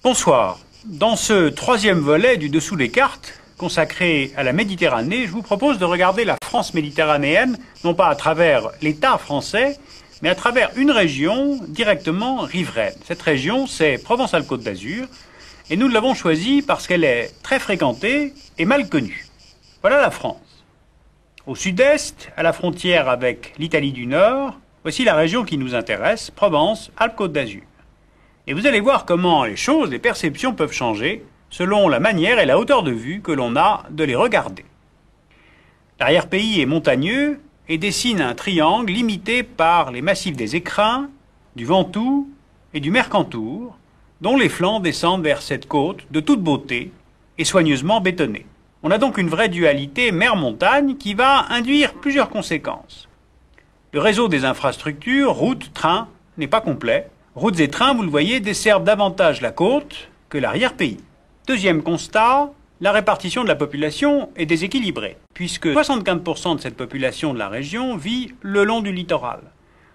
Bonsoir. Dans ce troisième volet du Dessous des cartes, consacré à la Méditerranée, je vous propose de regarder la France méditerranéenne, non pas à travers l'État français, mais à travers une région directement riveraine. Cette région, c'est Provence-Alpes-Côte d'Azur, et nous l'avons choisie parce qu'elle est très fréquentée et mal connue. Voilà la France. Au sud-est, à la frontière avec l'Italie du Nord, voici la région qui nous intéresse, Provence-Alpes-Côte d'Azur. Et vous allez voir comment les choses, les perceptions peuvent changer selon la manière et la hauteur de vue que l'on a de les regarder. L'arrière-pays est montagneux et dessine un triangle limité par les massifs des Écrins, du Ventoux et du Mercantour, dont les flancs descendent vers cette côte de toute beauté et soigneusement bétonnée. On a donc une vraie dualité mer-montagne qui va induire plusieurs conséquences. Le réseau des infrastructures, routes, trains, n'est pas complet. Routes et trains, vous le voyez, desservent davantage la côte que l'arrière-pays. Deuxième constat, la répartition de la population est déséquilibrée, puisque 75% de cette population de la région vit le long du littoral.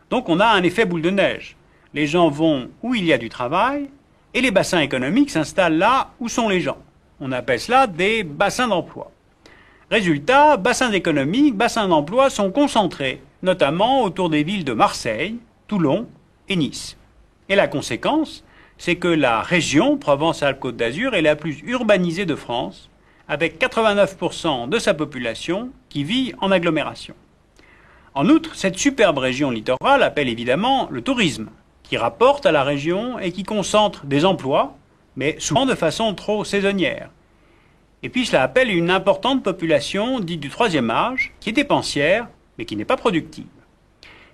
Donc on a un effet boule de neige. Les gens vont où il y a du travail, et les bassins économiques s'installent là où sont les gens. On appelle cela des bassins d'emploi. Résultat, bassins économiques, bassins d'emploi sont concentrés, notamment autour des villes de Marseille, Toulon et Nice. Et la conséquence, c'est que la région Provence-Alpes-Côte d'Azur est la plus urbanisée de France, avec 89% de sa population qui vit en agglomération. En outre, cette superbe région littorale appelle évidemment le tourisme, qui rapporte à la région et qui concentre des emplois, mais souvent de façon trop saisonnière. Et puis cela appelle une importante population dite du troisième âge, qui est dépensière, mais qui n'est pas productive.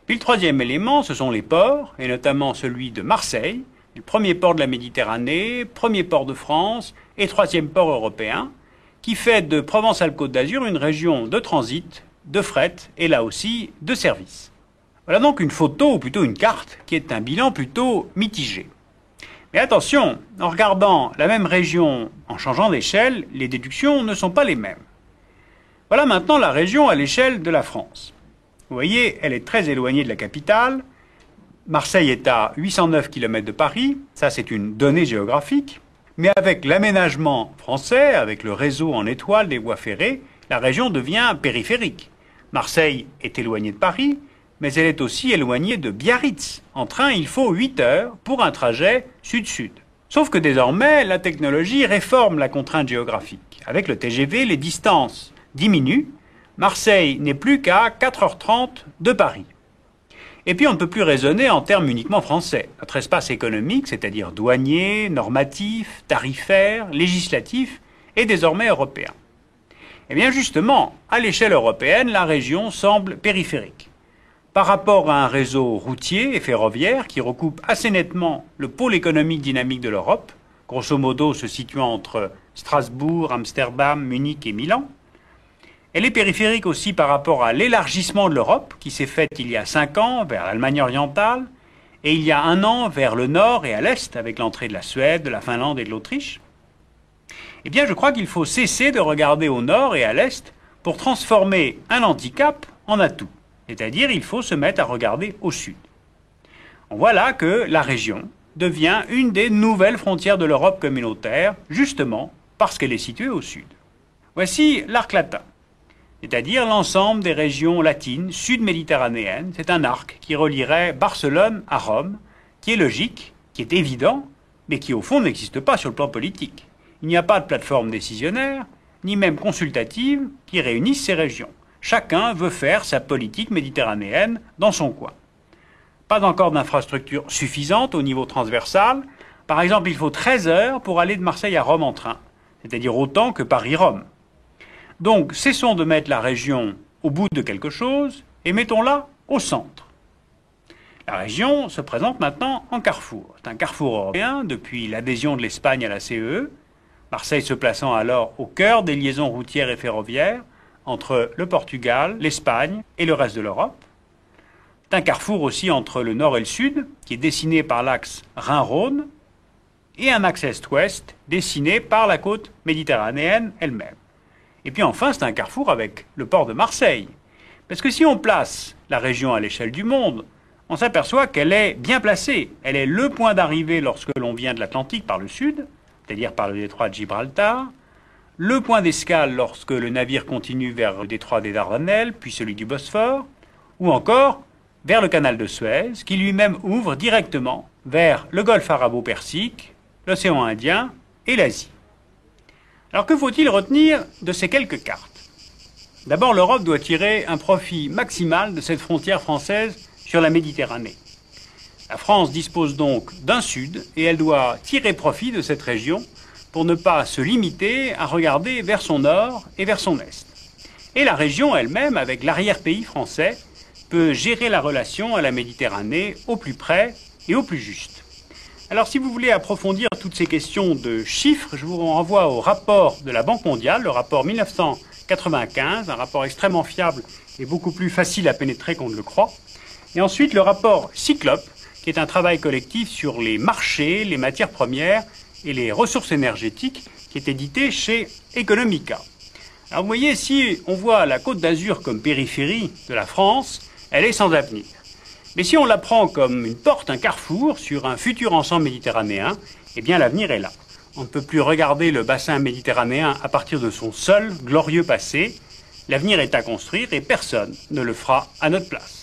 Puis le troisième élément, ce sont les ports, et notamment celui de Marseille, le premier port de la Méditerranée, premier port de France et troisième port européen, qui fait de Provence-Alpes-Côte d'Azur une région de transit, de fret et là aussi de service. Voilà donc une photo, ou plutôt une carte, qui est un bilan plutôt mitigé. Mais attention, en regardant la même région en changeant d'échelle, les déductions ne sont pas les mêmes. Voilà maintenant la région à l'échelle de la France. Vous voyez, elle est très éloignée de la capitale. Marseille est à 809 km de Paris, ça c'est une donnée géographique. Mais avec l'aménagement français, avec le réseau en étoile des voies ferrées, la région devient périphérique. Marseille est éloignée de Paris, mais elle est aussi éloignée de Biarritz. En train, il faut 8 heures pour un trajet sud-sud. Sauf que désormais, la technologie réforme la contrainte géographique. Avec le TGV, les distances diminuent. Marseille n'est plus qu'à 4h30 de Paris. Et puis on ne peut plus raisonner en termes uniquement français. Notre espace économique, c'est-à-dire douanier, normatif, tarifaire, législatif, est désormais européen. Eh bien justement, à l'échelle européenne, la région semble périphérique. Par rapport à un réseau routier et ferroviaire qui recoupe assez nettement le pôle économique dynamique de l'Europe, grosso modo se situant entre Strasbourg, Amsterdam, Munich et Milan, elle est périphérique aussi par rapport à l'élargissement de l'Europe, qui s'est fait il y a 5 ans vers l'Allemagne orientale, et il y a 1 an vers le nord et à l'est, avec l'entrée de la Suède, de la Finlande et de l'Autriche. Eh bien, je crois qu'il faut cesser de regarder au nord et à l'est pour transformer un handicap en atout. C'est-à-dire, il faut se mettre à regarder au sud. On voit là que la région devient une des nouvelles frontières de l'Europe communautaire, justement parce qu'elle est située au sud. Voici l'arc latin. C'est-à-dire l'ensemble des régions latines, sud-méditerranéennes. C'est un arc qui relierait Barcelone à Rome, qui est logique, qui est évident, mais qui au fond n'existe pas sur le plan politique. Il n'y a pas de plateforme décisionnaire, ni même consultative, qui réunisse ces régions. Chacun veut faire sa politique méditerranéenne dans son coin. Pas encore d'infrastructure suffisante au niveau transversal. Par exemple, il faut 13 heures pour aller de Marseille à Rome en train, c'est-à-dire autant que Paris-Rome. Donc, cessons de mettre la région au bout de quelque chose et mettons-la au centre. La région se présente maintenant en carrefour. C'est un carrefour européen depuis l'adhésion de l'Espagne à la CEE, Marseille se plaçant alors au cœur des liaisons routières et ferroviaires entre le Portugal, l'Espagne et le reste de l'Europe. C'est un carrefour aussi entre le nord et le sud, qui est dessiné par l'axe Rhin-Rhône, et un axe est-ouest dessiné par la côte méditerranéenne elle-même. Et puis enfin, c'est un carrefour avec le port de Marseille. Parce que si on place la région à l'échelle du monde, on s'aperçoit qu'elle est bien placée. Elle est le point d'arrivée lorsque l'on vient de l'Atlantique par le sud, c'est-à-dire par le détroit de Gibraltar, le point d'escale lorsque le navire continue vers le détroit des Dardanelles, puis celui du Bosphore, ou encore vers le canal de Suez, qui lui-même ouvre directement vers le golfe arabo-persique, l'océan Indien et l'Asie. Alors que faut-il retenir de ces quelques cartes? D'abord, l'Europe doit tirer un profit maximal de cette frontière française sur la Méditerranée. La France dispose donc d'un sud et elle doit tirer profit de cette région pour ne pas se limiter à regarder vers son nord et vers son est. Et la région elle-même, avec l'arrière-pays français, peut gérer la relation à la Méditerranée au plus près et au plus juste. Alors si vous voulez approfondir toutes ces questions de chiffres, je vous renvoie au rapport de la Banque mondiale, le rapport 1995, un rapport extrêmement fiable et beaucoup plus facile à pénétrer qu'on ne le croit. Et ensuite le rapport Cyclope, qui est un travail collectif sur les marchés, les matières premières et les ressources énergétiques, qui est édité chez Economica. Alors vous voyez, si on voit la Côte d'Azur comme périphérie de la France, elle est sans avenir. Mais si on la prend comme une porte, un carrefour sur un futur ensemble méditerranéen, eh bien l'avenir est là. On ne peut plus regarder le bassin méditerranéen à partir de son seul glorieux passé. L'avenir est à construire et personne ne le fera à notre place.